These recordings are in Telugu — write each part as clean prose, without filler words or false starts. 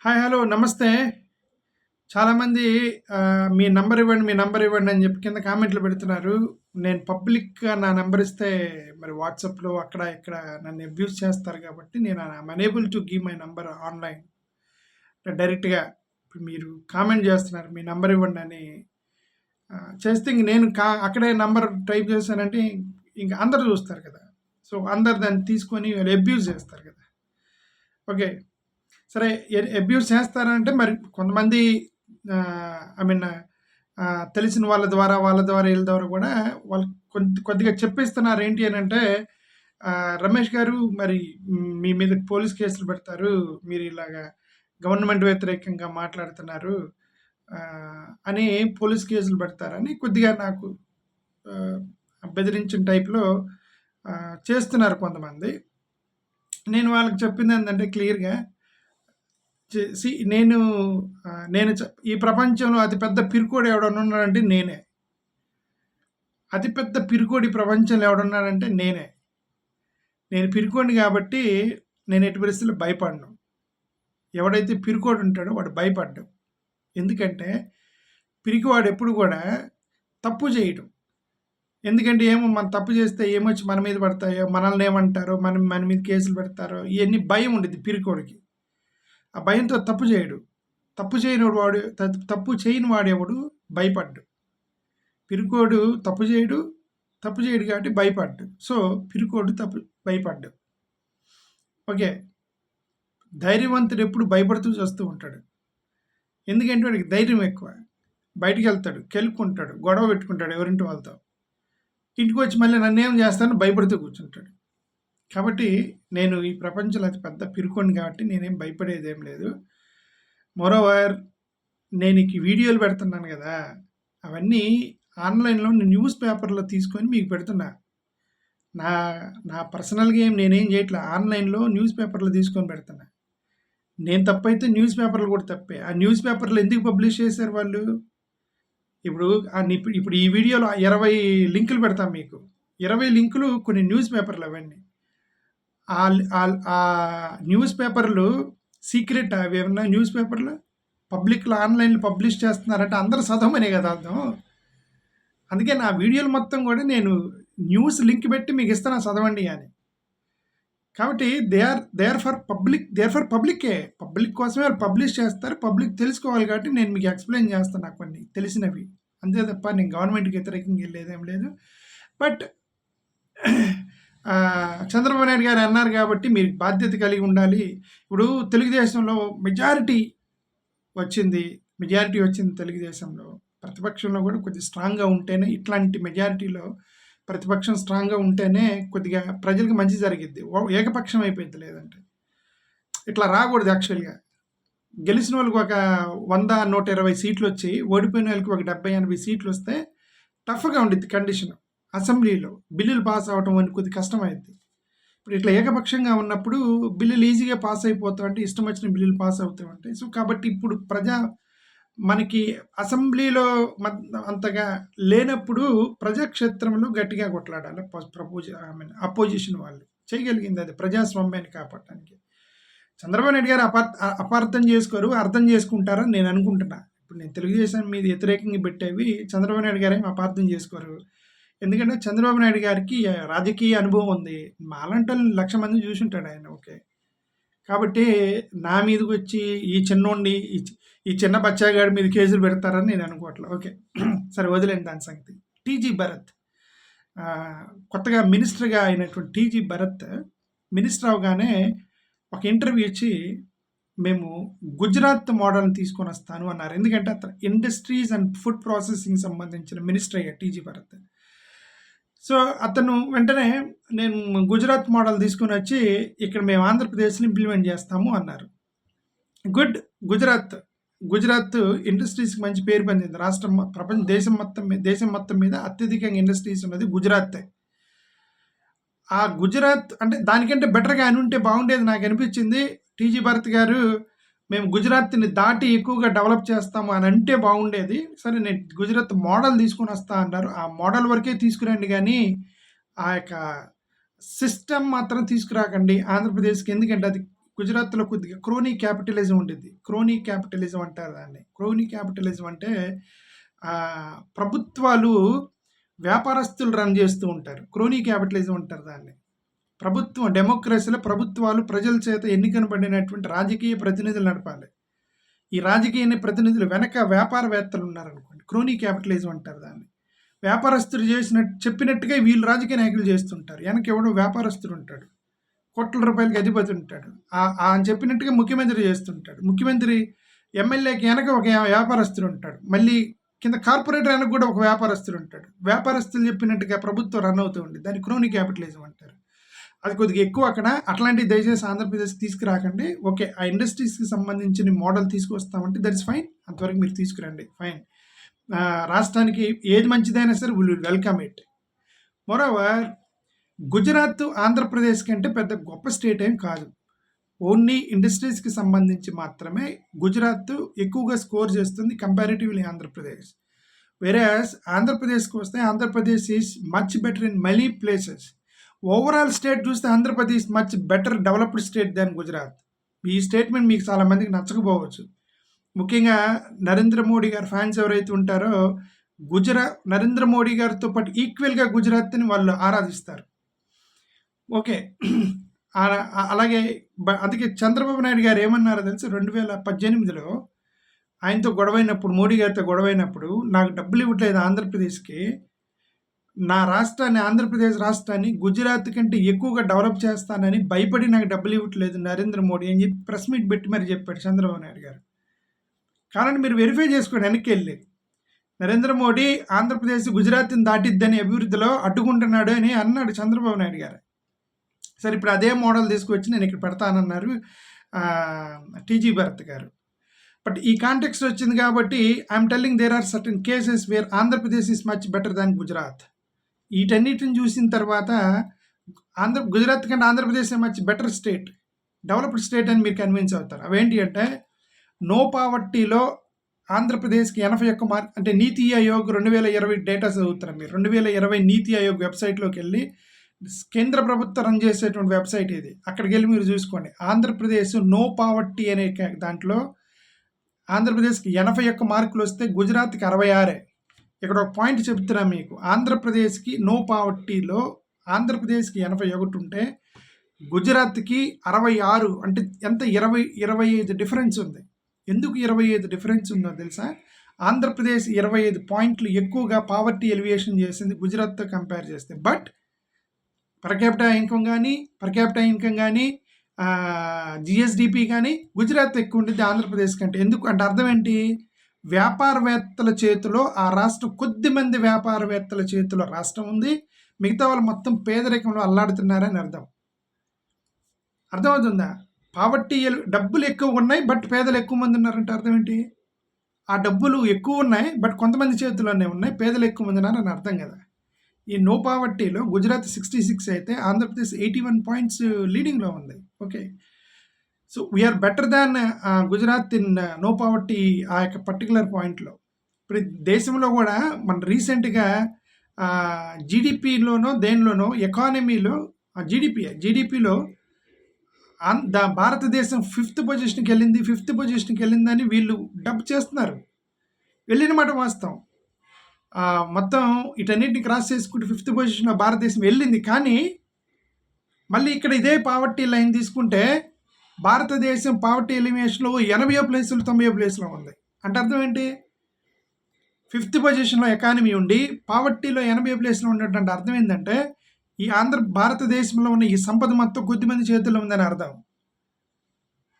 హాయ్. హలో. నమస్తే. చాలామంది మీ నంబర్ ఇవ్వండి, మీ నంబర్ ఇవ్వండి అని చెప్పి కింద కామెంట్లు పెడుతున్నారు. నేను పబ్లిక్‌గా నా నంబర్ ఇస్తే మరి వాట్సాప్‌లో అక్కడ, ఇక్కడ నన్ను అబ్యూజ్ చేస్తారు కాబట్టి నేను I'm unable to give my number online. డైరెక్ట్‌గా ఇప్పుడు మీరు కామెంట్ చేస్తున్నారు మీ నంబర్ ఇవ్వండి అని. చేస్తే ఇంక నేను అక్కడే నంబర్ టైప్ చేశానంటే ఇంక అందరూ చూస్తారు కదా! సో, అందరు దాన్ని తీసుకొని అబ్యూజ్ చేస్తారు కదా! ఓకే. సరే. అబ్యూస్ చేస్తారంటే మరి కొంతమంది ఐ మీన్ తెలిసిన వాళ్ళ ద్వారా వీళ్ళ ద్వారా కూడా వాళ్ళు కొద్దిగా చెప్పిస్తున్నారు. ఏంటి అనంటే, రమేష్ గారు మరి మీ మీద పోలీస్ కేసులు పెడతారు. మీరు ఇలాగా గవర్నమెంట్ వ్యతిరేకంగా మాట్లాడుతున్నారు అని పోలీస్ కేసులు పెడతారని కొద్దిగా నాకు బెదిరించిన టైప్‌లో చేస్తున్నారు కొంతమంది. నేను వాళ్ళకి చెప్పిందేంటంటే క్లియర్‌గా నేను ఈ ప్రపంచంలో అతిపెద్ద పిరికోడు ఎవడన్నా ఉన్నాడంటే నేనే. అతిపెద్ద పిరికోడు ఈ ప్రపంచంలో ఎవడున్నాడంటే నేనే. నేను పిరికోడిని కాబట్టి నేను ఎట్టి పరిస్థితుల్లో భయపడను. ఎవడైతే పిరికోడు ఉంటాడో వాడు భయపడ్డు. ఎందుకంటే పిరికివాడు ఎప్పుడు కూడా తప్పు చేయడు. ఎందుకంటే ఏమో మనం తప్పు చేస్తే ఏమొచ్చి మన మీద పడతాయో, మనల్ని ఏమంటారో, మన మీద కేసులు పెడతారో, ఇవన్నీ భయం ఉండిద్ది పిరికోడికి. ఆ భయంతో తప్పు చేయడు. తప్పు చేయని వాడెవడు భయపడ్డు. పిరికోడు తప్పు చేయడు కాబట్టి భయపడ్డు. సో, పిరికోడు భయపడ్డు. ఓకే. ధైర్యవంతుడు ఎప్పుడు భయపడుతూ చేస్తూ ఉంటాడు. ఎందుకంటే వాడికి ధైర్యం ఎక్కువ. బయటికి వెళ్తాడు, కెలుక్కుంటాడు, గొడవ పెట్టుకుంటాడు ఎవరింటి వాళ్ళతో. ఇంటికి వచ్చి మళ్ళీ నన్నేం చేస్తానని భయపడుతూ కూర్చుంటాడు. కాబట్టి నేను ఈ ప్రపంచంలో అతి పెద్ద పిరికోడిని కాబట్టి నేనేం భయపడేదేం లేదు. మోరోవర్ నేను ఈ వీడియోలు పెడుతున్నాను కదా! అవన్నీ ఆన్‌లైన్‌లో న్యూస్ పేపర్‌లో తీసుకొని మీకు పెడుతున్నా. నా నా పర్సనల్‌గా నేనేం చేయట్లా. ఆన్‌లైన్‌లో న్యూస్ పేపర్‌లో తీసుకొని పెడుతున్నా. నేను తప్పైతే న్యూస్ పేపర్‌లు కూడా తప్పే. ఆ న్యూస్ పేపర్‌లో ఎందుకు పబ్లిష్ చేశారు వాళ్ళు? ఇప్పుడు ఇప్పుడు ఈ వీడియోలో 20 లింకులు పెడతాం మీకు. 20 లింకులు కొన్ని న్యూస్ పేపర్‌లు అవన్నీ. ఆ న్యూస్ పేపర్‌లు సీక్రెటా అవేమన్నా న్యూస్ పేపర్‌లు? పబ్లిక్‌లో ఆన్‌లైన్‌లో పబ్లిష్ చేస్తున్నారంటే అందరూ చదవమనే కదా అర్థం. అందుకే నా వీడియోలు మొత్తం కూడా నేను న్యూస్ లింక్ పెట్టి మీకు ఇస్తాను చదవండి అని. కాబట్టి దే ఆర్ ఫర్ పబ్లిక్కే. పబ్లిక్ కోసమే వాళ్ళు పబ్లిష్ చేస్తారు. పబ్లిక్ తెలుసుకోవాలి కాబట్టి నేను మీకు ఎక్స్‌ప్లెయిన్ చేస్తున్నా కొన్ని తెలిసినవి. అంతే తప్ప నేను గవర్నమెంట్‌కి వ్యతిరేకంగా వెళ్ళేదేం లేదు. బట్ చంద్రబాబు నాయుడు గారు అన్నారు కాబట్టి మీరు బాధ్యత కలిగి ఉండాలి. ఇప్పుడు తెలుగుదేశంలో మెజారిటీ వచ్చింది తెలుగుదేశంలో. ప్రతిపక్షంలో కూడా కొద్దిగా స్ట్రాంగ్‌గా ఉంటేనే ఇట్లాంటి మెజారిటీలో ప్రతిపక్షం స్ట్రాంగ్‌గా ఉంటేనే కొద్దిగా ప్రజలకు మంచి జరిగిద్ది. ఏకపక్షం అయిపోయింది లేదంటే. ఇట్లా రాకూడదు యాక్చువల్‌గా. గెలిచిన వాళ్ళకి ఒక 100, 120 సీట్లు వచ్చి ఓడిపోయిన వాళ్ళకి ఒక 70, 80 సీట్లు వస్తే టఫ్‌గా ఉండిద్ది కండిషన్. అసెంబ్లీలో బిల్లులు పాస్ అవ్వటం అని కొద్దిగా కష్టమైద్ది. ఇప్పుడు ఇట్లా ఏకపక్షంగా ఉన్నప్పుడు బిల్లులు ఈజీగా పాస్ అయిపోతూ ఉంటాయి. ఇష్టం వచ్చిన బిల్లులు పాస్ అవుతూ ఉంటాయి. సో, కాబట్టి ఇప్పుడు మనకి అసెంబ్లీలో అంతగా లేనప్పుడు ప్రజాక్షేత్రంలో గట్టిగా కొట్లాడాలి. అపోజిషన్ వాళ్ళు చేయగలిగింది అది ప్రజాస్వామ్యాన్ని కాపాడటానికి. చంద్రబాబు నాయుడు గారు అపార్థం చేసుకోరు, అర్థం చేసుకుంటారని నేను అనుకుంటున్నా. ఇప్పుడు నేను తెలుగుదేశం మీద వ్యతిరేకంగా పెట్టేవి చంద్రబాబు నాయుడు గారు ఏమి అపార్థం చేసుకోరు. ఎందుకంటే చంద్రబాబు నాయుడు గారికి రాజకీయ అనుభవం ఉంది. మాలాంటోళ్ళని 1,00,000 మంది చూసుంటాడు ఆయన. ఓకే. కాబట్టి నా మీదకొచ్చి ఈ చిన్నోడిని ఈ చిన్న బచ్చాగాడి మీద కేసులు పెడతారని నేను అనుకోవట్లే. ఓకే. సరే వదిలేండి దాని సంగతి. టీజీ భరత్ కొత్తగా మినిస్టర్‌గా అయినటువంటి టీజీ భరత్ మినిస్టర్ అవగానే ఒక ఇంటర్వ్యూ ఇచ్చి మేము గుజరాత్ మోడల్‌ని తీసుకొనొస్తాను అన్నారు. ఎందుకంటే అతను ఇండస్ట్రీస్ అండ్ ఫుడ్ ప్రాసెసింగ్ సంబంధించిన మినిస్టర్ అయ్యారు టీజీ భరత్. సో, అతను వెంటనే నేను గుజరాత్ మోడల్ తీసుకొని వచ్చి ఇక్కడ మేము ఆంధ్రప్రదేశ్‌లో ఇంప్లిమెంట్ చేస్తాము అన్నారు. గుడ్. గుజరాత్ ఇండస్ట్రీస్‌కి మంచి పేరు పొందింది. దేశం మొత్తం మీద అత్యధికంగా ఇండస్ట్రీస్ ఉన్నది గుజరాతే. ఆ గుజరాత్ అంటే దానికంటే బెటర్‌గా అనుంటే బాగుండేది నాకు అనిపించింది. టీజీ భరత్ గారు మేము గుజరాత్‌ని దాటి ఎక్కువగా డెవలప్ చేస్తాము అని అంటే బాగుండేది. సరే నేను గుజరాత్ మోడల్ తీసుకొని వస్తా అన్నారు. ఆ మోడల్ వరకే తీసుకురండి కానీ ఆ యొక్క సిస్టమ్ మాత్రం తీసుకురాకండి ఆంధ్రప్రదేశ్‌కి. ఎందుకంటే అది గుజరాత్‌లో కొద్దిగా క్రోనీ క్యాపిటలిజం ఉండిద్ది. క్రోనీ క్యాపిటలిజం అంటారు దాన్ని. క్రోనీ క్యాపిటలిజం అంటే ప్రభుత్వాలు వ్యాపారస్తులు రన్ చేస్తూ ఉంటారు. క్రోనీ క్యాపిటలిజం అంటారు దాన్ని. ప్రభుత్వం డెమోక్రసీలో ప్రభుత్వాలు ప్రజల చేత ఎన్నికనబడినటువంటి రాజకీయ ప్రతినిధులు నడపాలి. ఈ రాజకీయ ప్రతినిధులు వెనక వ్యాపారవేత్తలు ఉన్నారనుకోండి, క్రోనీ క్యాపిటలిజం అంటారు దాన్ని. వ్యాపారస్తులు చెప్పినట్టుగా వీళ్ళు రాజకీయ నాయకులు చేస్తుంటారు. వెనక ఎవడో వ్యాపారస్తుడు ఉంటాడు, కోట్ల రూపాయలకి అధిపతి ఉంటాడు, అని చెప్పినట్టుగా ముఖ్యమంత్రి చేస్తుంటాడు. ముఖ్యమంత్రి ఎమ్మెల్యేకి వెనక ఒక వ్యాపారస్తుడు ఉంటాడు, మళ్ళీ కింద కార్పొరేటర్ వెనక కూడా ఒక వ్యాపారస్తుడు ఉంటాడు. వ్యాపారస్తులు చెప్పినట్టుగా ప్రభుత్వం రన్ అవుతూ ఉంది. దాన్ని క్రోనీ క్యాపిటలిజం అంటారు. అది కొద్దిగా ఎక్కువ అక్కడ. అట్లాంటివి దయచేసి ఆంధ్రప్రదేశ్కి తీసుకురాకండి. ఓకే, ఆ ఇండస్ట్రీస్కి సంబంధించిన మోడల్ తీసుకొస్తామంటే దట్ ఇస్ ఫైన్, అంతవరకు మీరు తీసుకురండి, ఫైన్. రాష్ట్రానికి ఏది మంచిదైనా సరే will welcome it. Moreover Gujarat Andhra Pradesh కంటే పెద్ద గొప్ప స్టేట్ ఏం కాదు. ఓన్లీ ఇండస్ట్రీస్కి సంబంధించి మాత్రమే గుజరాత్ ఎక్కువగా స్కోర్ చేస్తుంది కంపారిటివ్లీ ఆంధ్రప్రదేశ్. వెరాస్ ఆంధ్రప్రదేశ్కి వస్తే Andhra Pradesh is much better in many places. Overall state చూస్తే Andhra Pradesh much better developed state దాన్ గుజరాత్. ఈ స్టేట్మెంట్ మీకు చాలామందికి నచ్చకపోవచ్చు. ముఖ్యంగా నరేంద్ర మోడీ గారు ఫ్యాన్స్ ఎవరైతే ఉంటారో నరేంద్ర మోడీ గారితో పాటు ఈక్వల్గా గుజరాత్ని వాళ్ళు ఆరాధిస్తారు. ఓకే, అలాగే అందుకే చంద్రబాబు నాయుడు గారు ఏమన్నారో తెలిసి 2018లో ఆయనతో గొడవైనప్పుడు, మోడీ గారితో గొడవైనప్పుడు, నాకు డబ్బులు ఇవ్వట్లేదు ఆంధ్రప్రదేశ్కి, నా రాష్ట్రాన్ని, ఆంధ్రప్రదేశ్ రాష్ట్రాన్ని గుజరాత్ కంటే ఎక్కువగా డెవలప్ చేస్తానని భయపడి నాకు డబ్బులు ఇవ్వట్లేదు నరేంద్ర మోడీ అని చెప్పి ప్రెస్ మీట్ పెట్టి మరి చెప్పాడు చంద్రబాబు నాయుడు గారు. కానీ మీరు వెరిఫై చేసుకోండి వెనక్కి వెళ్ళి. నరేంద్ర మోడీ ఆంధ్రప్రదేశ్ గుజరాత్ని దాటిద్దని అభివృద్ధిలో అడ్డుకుంటున్నాడు అని అన్నాడు చంద్రబాబు నాయుడు గారు. సరే, ఇప్పుడు అదే మోడల్ తీసుకొచ్చి నేను ఇక్కడ పెడతానన్నారు టీజీ భరత్ గారు. బట్ ఈ కాంటెక్స్ట్ వచ్చింది కాబట్టి I'm telling there are certain cases where Andhra Pradesh is much better than Gujarat. వీటన్నిటిని చూసిన తర్వాత గుజరాత్ కంటే Andhra Pradesh much better state, developed state అని మీరు కన్విన్స్ అవుతారు. అవేంటి అంటే, నో పావర్టీలో ఆంధ్రప్రదేశ్కి 81 మార్క్. అంటే నీతి ఆయోగ్ 2020 డేటా చదువుతారు మీరు. 2020 నీతి ఆయోగ్ వెబ్సైట్లోకి వెళ్ళి, కేంద్ర ప్రభుత్వం రన్ చేసేటువంటి వెబ్సైట్ ఇది, అక్కడికి వెళ్ళి మీరు చూసుకోండి. ఆంధ్రప్రదేశ్ నో పావర్టీ అనే దాంట్లో ఆంధ్రప్రదేశ్కి 81 మార్కులు వస్తే గుజరాత్కి 66. ఇక్కడ ఒక పాయింట్ చెప్తున్నా మీకు. ఆంధ్రప్రదేశ్కి నో పావర్టీలో ఆంధ్రప్రదేశ్కి 81 ఉంటే గుజరాత్కి 66. అంటే ఎంత? 25 డిఫరెన్స్ ఉంది. ఎందుకు 25 డిఫరెన్స్ ఉందో తెలుసా? ఆంధ్రప్రదేశ్ 25 పాయింట్లు ఎక్కువగా పావర్టీ ఎలివేషన్ చేసింది గుజరాత్తో కంపేర్ చేస్తే. బట్ పర్ క్యాపిటల్ ఇన్కమ్ కానీ జిఎస్డిపి కానీ గుజరాత్ ఎక్కువ ఉంటుంది ఆంధ్రప్రదేశ్ కంటే. ఎందుకు అంటే అర్థం ఏంటి? వ్యాపారవేత్తల చేతిలో ఆ రాష్ట్రం, కొద్దిమంది వ్యాపారవేత్తల చేతిలో రాష్ట్రం ఉంది, మిగతా వాళ్ళు మొత్తం పేదరికంలో అల్లాడుతున్నారని అర్థమవుతుందా? పావర్టీ డబ్బులు ఎక్కువ ఉన్నాయి బట్ పేదలు ఎక్కువ మంది ఉన్నారంటే అర్థం ఏంటి? ఆ డబ్బులు ఎక్కువ ఉన్నాయి బట్ కొంతమంది చేతుల్లోనే ఉన్నాయి, పేదలు ఎక్కువ మంది ఉన్నారని అర్థం కదా. ఈ నో పావర్టీలో గుజరాత్ 66 అయితే ఆంధ్రప్రదేశ్ 81 పాయింట్స్ లీడింగ్లో ఉంది. Okay, so we're better than Gujarat in no poverty ఆ యొక్క పర్టికులర్ పాయింట్లో. ఇప్పుడు దేశంలో కూడా మన రీసెంట్గా జీడిపిలోనో దేనిలోనో ఎకానమీలో జీడిపిలో భారతదేశం 5th పొజిషన్కి వెళ్ళింది. 5th పొజిషన్కి వెళ్ళిందని వీళ్ళు డబ్ చేస్తున్నారు. వెళ్ళిన మాట వాస్తవం. మొత్తం వీటన్నిటిని క్రాస్ చేసుకుంటూ 5th పొజిషన్లో భారతదేశం వెళ్ళింది. కానీ మళ్ళీ ఇక్కడ ఇదే పావర్టీ లైన్ తీసుకుంటే భారతదేశం పావర్టీ ఎలిమినేషన్లో 80 ప్లేసులు 90 ప్లేస్లో ఉంది. అంటే అర్థం ఏంటి? 5th పొజిషన్లో ఎకానమీ ఉండి పావర్టీలో 80 ప్లేస్లో ఉండేటువంటి అర్థం ఏంటంటే ఈ భారతదేశంలో ఉన్న ఈ సంపద మొత్తం కొద్దిమంది చేతుల్లో ఉందని అర్థం.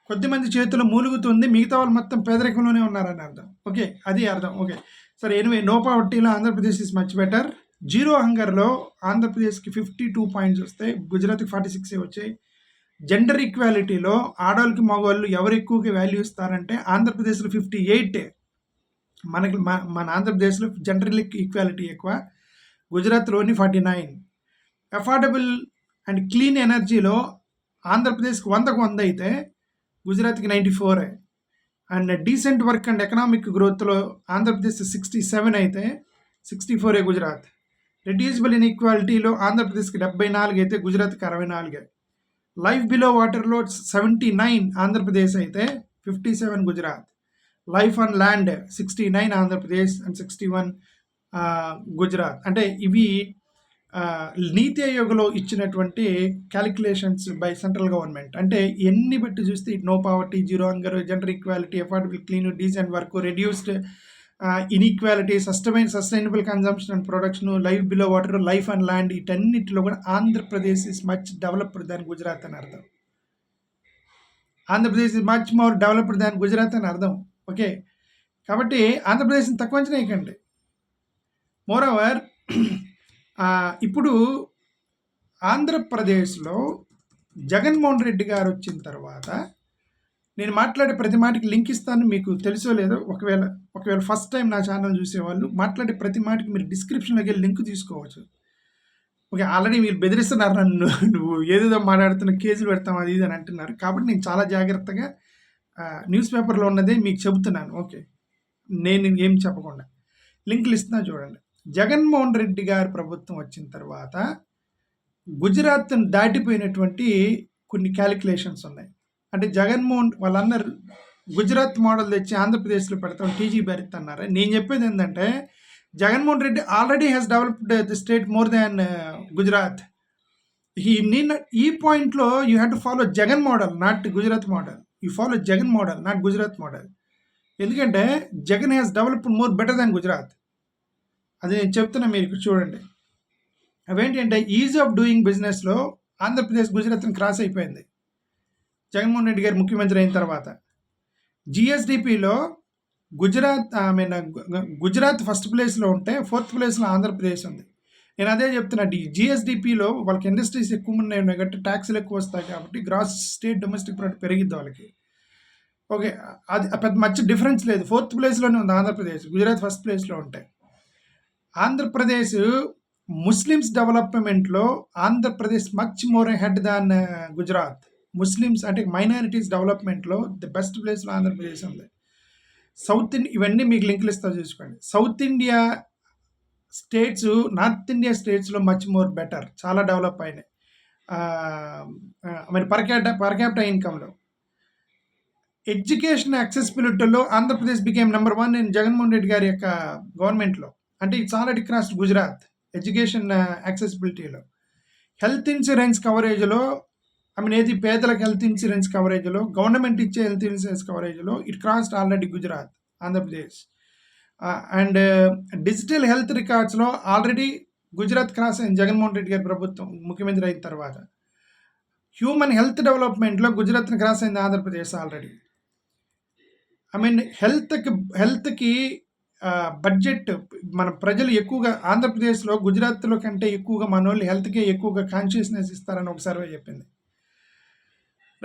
కొద్దిమంది చేతుల్లో మూలుగుతుంది, మిగతా వాళ్ళు మొత్తం పేదరికంలోనే ఉన్నారని అర్థం. ఓకే, అది అర్థం. ఓకే, సరే. Anyway, no పావర్టీలో Andhra Pradesh is much better. Zero హంగర్లో ఆంధ్రప్రదేశ్కి 52 పాయింట్స్ వస్తాయి, గుజరాత్కి 46 వచ్చాయి. జెండర్ ఈక్వాలిటీలో ఆడవాళ్ళకి మగవాళ్ళు ఎవరు ఎక్కువగా వాల్యూ ఇస్తారంటే ఆంధ్రప్రదేశ్లో 58. మన ఆంధ్రప్రదేశ్లో జెండర్ ఈక్వాలిటీ ఎక్కువ, గుజరాత్లోని 49. అఫోర్డబుల్ అండ్ క్లీన్ ఎనర్జీలో ఆంధ్రప్రదేశ్కి 100కు 100 అయితే గుజరాత్కి 94. And decent work and economic గ్రోత్లో Andhra Pradesh 67 అయితే 64 గుజరాత్. రెడ్యూసిబుల్ ఇన్ఈక్వాలిటీలో ఆంధ్రప్రదేశ్కి 74 అయితే గుజరాత్కి 64. లైఫ్ బిలో వాటర్లో 79 ఆంధ్రప్రదేశ్ అయితే 57 Gujarat. Life on land 69 Andhra Pradesh and 61 Gujarat. అంటే ఇవి నీతి ఆయోగ్లో ఇచ్చినటువంటి క్యాలిక్యులేషన్స్ బై సెంట్రల్ గవర్నమెంట్. అంటే ఎన్ని బట్టి చూస్తే no poverty, zero hunger, gender equality, affordable, clean, decent work, reduced inequality, sustainable consumption and production, life below water, life and land, వీటన్నిటిలో కూడా ఆంధ్రప్రదేశ్ ఇస్ మచ్ డెవలప్డ్ దాన్ గుజరాత్ అని అర్థం. Andhra Pradesh is much more developed దాన్ గుజరాత్ అని అర్థం. ఓకే, కాబట్టి ఆంధ్రప్రదేశ్ని తక్కువ అంచనా వేయకండి. మోర్ ఓవర్ ఇప్పుడు ఆంధ్రప్రదేశ్లో జగన్మోహన్ రెడ్డి గారు వచ్చిన తర్వాత నేను మాట్లాడే ప్రతి మాటకి లింక్ ఇస్తాను. మీకు తెలుసో లేదో, ఒకవేళ ఫస్ట్ టైం నా ఛానల్ చూసేవాళ్ళు మాట్లాడే ప్రతి మాటకి మీరు డిస్క్రిప్షన్లోకి వెళ్ళి లింక్ తీసుకోవచ్చు. ఓకే, ఆల్రెడీ మీరు బెదిరిస్తున్నారు నన్ను, నువ్వు ఏదేదో మాట్లాడుతున్న కేసులు పెడతాం అది ఇది అని అంటున్నారు. కాబట్టి నేను చాలా జాగ్రత్తగా న్యూస్ పేపర్లో ఉన్నదే మీకు చెబుతున్నాను. ఓకే, నేను ఏం చెప్పకుండా లింకులు ఇస్తున్నా చూడండి. జగన్మోహన్ రెడ్డి గారి ప్రభుత్వం వచ్చిన తర్వాత గుజరాత్ను దాటిపోయినటువంటి కొన్ని క్యాలిక్యులేషన్స్ ఉన్నాయి. అంటే జగన్మోహన్ వాళ్ళందరూ గుజరాత్ మోడల్ తెచ్చి ఆంధ్రప్రదేశ్లో పెడతాం, టీజీ భరిత్ అన్నారు. నేను చెప్పేది ఏంటంటే Jaganmohan Reddy already has developed the state more than Gujarat. ఈ పాయింట్లో you have to follow Jagan model, not Gujarat model. You follow Jagan model, not Gujarat model. ఎందుకంటే Jagan has developed more better than Gujarat. అది నేను చెప్తున్నా, మీరు ఇక్కడ చూడండి. అవేంటి అంటే ఈజ్ ఆఫ్ డూయింగ్ బిజినెస్లో ఆంధ్రప్రదేశ్ గుజరాత్ని క్రాస్ అయిపోయింది జగన్మోహన్ రెడ్డి గారు ముఖ్యమంత్రి అయిన తర్వాత. జిఎస్డిపిలో గుజరాత్ ఫస్ట్ ప్లేస్లో ఉంటే 4th ప్లేస్లో ఆంధ్రప్రదేశ్ ఉంది. నేను అదే చెప్తున్నా, జిఎస్డిపిలో వాళ్ళకి ఇండస్ట్రీస్ ఎక్కువ ఉన్నాయి కాబట్టి ట్యాక్స్లు ఎక్కువ వస్తాయి కాబట్టి గ్రాస్ స్టేట్ డొమెస్టిక్ ప్రొడక్ట్ పెరిగిద్ది వాళ్ళకి. ఓకే, అది పెద్ద మంచి డిఫరెన్స్ లేదు. 4th ప్లేస్లోనే ఉంది ఆంధ్రప్రదేశ్, గుజరాత్ ఫస్ట్ ప్లేస్లో ఉంటాయి. ఆంధ్రప్రదేశ్ ముస్లిమ్స్ డెవలప్మెంట్లో ఆంధ్రప్రదేశ్ మచ్ మోర్ హెడ్ దాన్ గుజరాత్. ముస్లిమ్స్ అంటే మైనారిటీస్ డెవలప్మెంట్లో ది బెస్ట్ ప్లేస్లో ఆంధ్రప్రదేశ్ ఉంది. ఇవన్నీ మీకు లింకులు ఇస్తా చూసుకోండి. South India states, north India స్టేట్స్లో మచ్ మోర్ బెటర్, చాలా డెవలప్ అయినాయి. మరి per capital ఇన్కంలో, education యాక్సెసిబిలిటీలో Andhra Pradesh became number 1 in Jaganmohan Reddy గారి యొక్క గవర్నమెంట్లో. అంటే it's already cross Gujarat education యాక్సెసిబిలిటీలో. Health insurance కవరేజ్లో, ఏది పేదలకు హెల్త్ ఇన్సూరెన్స్ కవరేజ్లో, గవర్నమెంట్ ఇచ్చే health insurance కవరేజ్లో it crossed already Gujarat, Andhra Pradesh. And digital health రికార్డ్స్లో already Gujarat cross అయింది జగన్మోహన్ రెడ్డి గారి ప్రభుత్వం ముఖ్యమంత్రి అయిన తర్వాత. హ్యూమన్ హెల్త్ డెవలప్మెంట్లో గుజరాత్ని క్రాస్ అయింది ఆంధ్రప్రదేశ్ ఆల్రెడీ. హెల్త్కి బడ్జెట్ మన ప్రజలు ఎక్కువగా ఆంధ్రప్రదేశ్లో గుజరాత్లో కంటే ఎక్కువగా మన వాళ్ళు హెల్త్కే ఎక్కువగా కాన్షియస్నెస్ ఇస్తారని ఒక సర్వే చెప్పింది.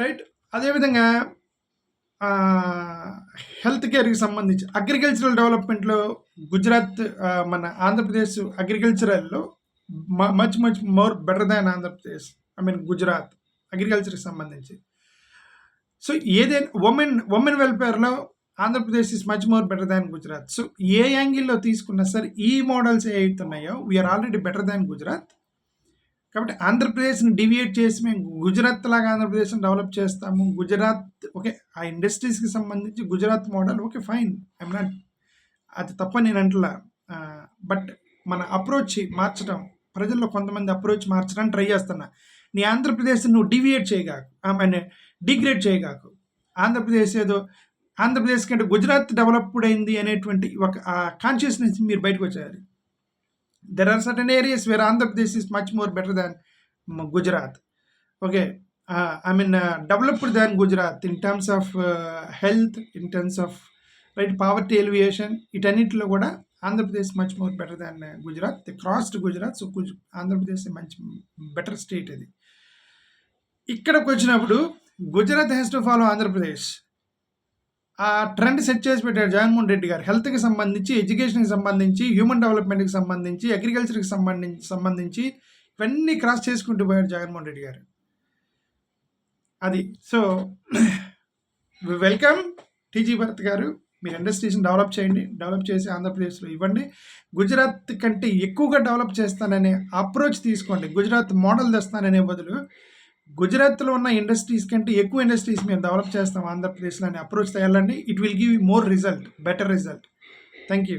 రైట్, అదేవిధంగా హెల్త్ కేర్కి సంబంధించి అగ్రికల్చరల్ డెవలప్మెంట్లో గుజరాత్, మన Andhra Pradesh అగ్రికల్చరల్లో much more better than Andhra Pradesh, Gujarat అగ్రికల్చర్కి సంబంధించి. సో ఏదైనా women వెల్ఫేర్లో Andhra Pradesh is much more better than Gujarat. So ఏ యాంగిల్లో తీసుకున్నా సరే ఈ మోడల్స్ ఏ అవుతున్నాయో we are already better than Gujarat. కాబట్టి ఆంధ్రప్రదేశ్ని డివియేట్ చేసి మేము గుజరాత్ లాగా ఆంధ్రప్రదేశ్ని డెవలప్ చేస్తాము. గుజరాత్ ఓకే, ఆ ఇండస్ట్రీస్కి సంబంధించి Gujarat model okay fine, I'm not, అది తప్ప నేను అంటలా. బట్ మన అప్రోచ్ మార్చడం, ప్రజల్లో కొంతమంది అప్రోచ్ మార్చడానికి ట్రై చేస్తున్నా. నీ ఆంధ్రప్రదేశ్ నువ్వు డివియేట్ చేయగాకు, డిగ్రేడ్ చేయగాకు. ఆంధ్రప్రదేశ్ కంటే గుజరాత్ డెవలప్డ్ అయింది అనేటువంటి ఒక కాన్షియస్నెస్ మీరు బయటకు వచ్చారు. There are certain areas where Andhra Pradesh is much more better than Gujarat. Okay, developed than Gujarat in terms of health, in terms of poverty alleviation, వీటన్నిటిలో కూడా Andhra Pradesh much more better than Gujarat. The crossed Gujarat. So Andhra Pradesh మంచి బెటర్ స్టేట్ అది. ఇక్కడికి వచ్చినప్పుడు Gujarat has to follow Andhra Pradesh. ఆ ట్రెండ్ సెట్ చేసి పెట్టారు జగన్మోహన్ రెడ్డి గారు. హెల్త్కి సంబంధించి, ఎడ్యుకేషన్కి సంబంధించి, హ్యూమన్ డెవలప్మెంట్కి సంబంధించి, అగ్రికల్చర్కి సంబంధించి ఇవన్నీ క్రాస్ చేసుకుంటూ పోయారు జగన్మోహన్ రెడ్డి గారు. అది. సో వెల్కమ్ టీజీ భరత్ గారు. మీరు ఇండస్ట్రీస్ని డెవలప్ చేయండి, డెవలప్ చేసి ఆంధ్రప్రదేశ్లో ఇవ్వండి. గుజరాత్ కంటే ఎక్కువగా డెవలప్ చేస్తాననే అప్రోచ్ తీసుకోండి. గుజరాత్ మోడల్ తెస్తాననే బదులు గుజరాత్‌లో ఉన్న ఇండస్ట్రీస్ కంటే ఎక్కువ ఇండస్ట్రీస్ మేము డెవలప్ చేస్తాం ఆంధ్రప్రదేశ్‌లో అనే అప్రోచ్‌తో ఎళ్ళండి. It will give more result. Better result. Thank you.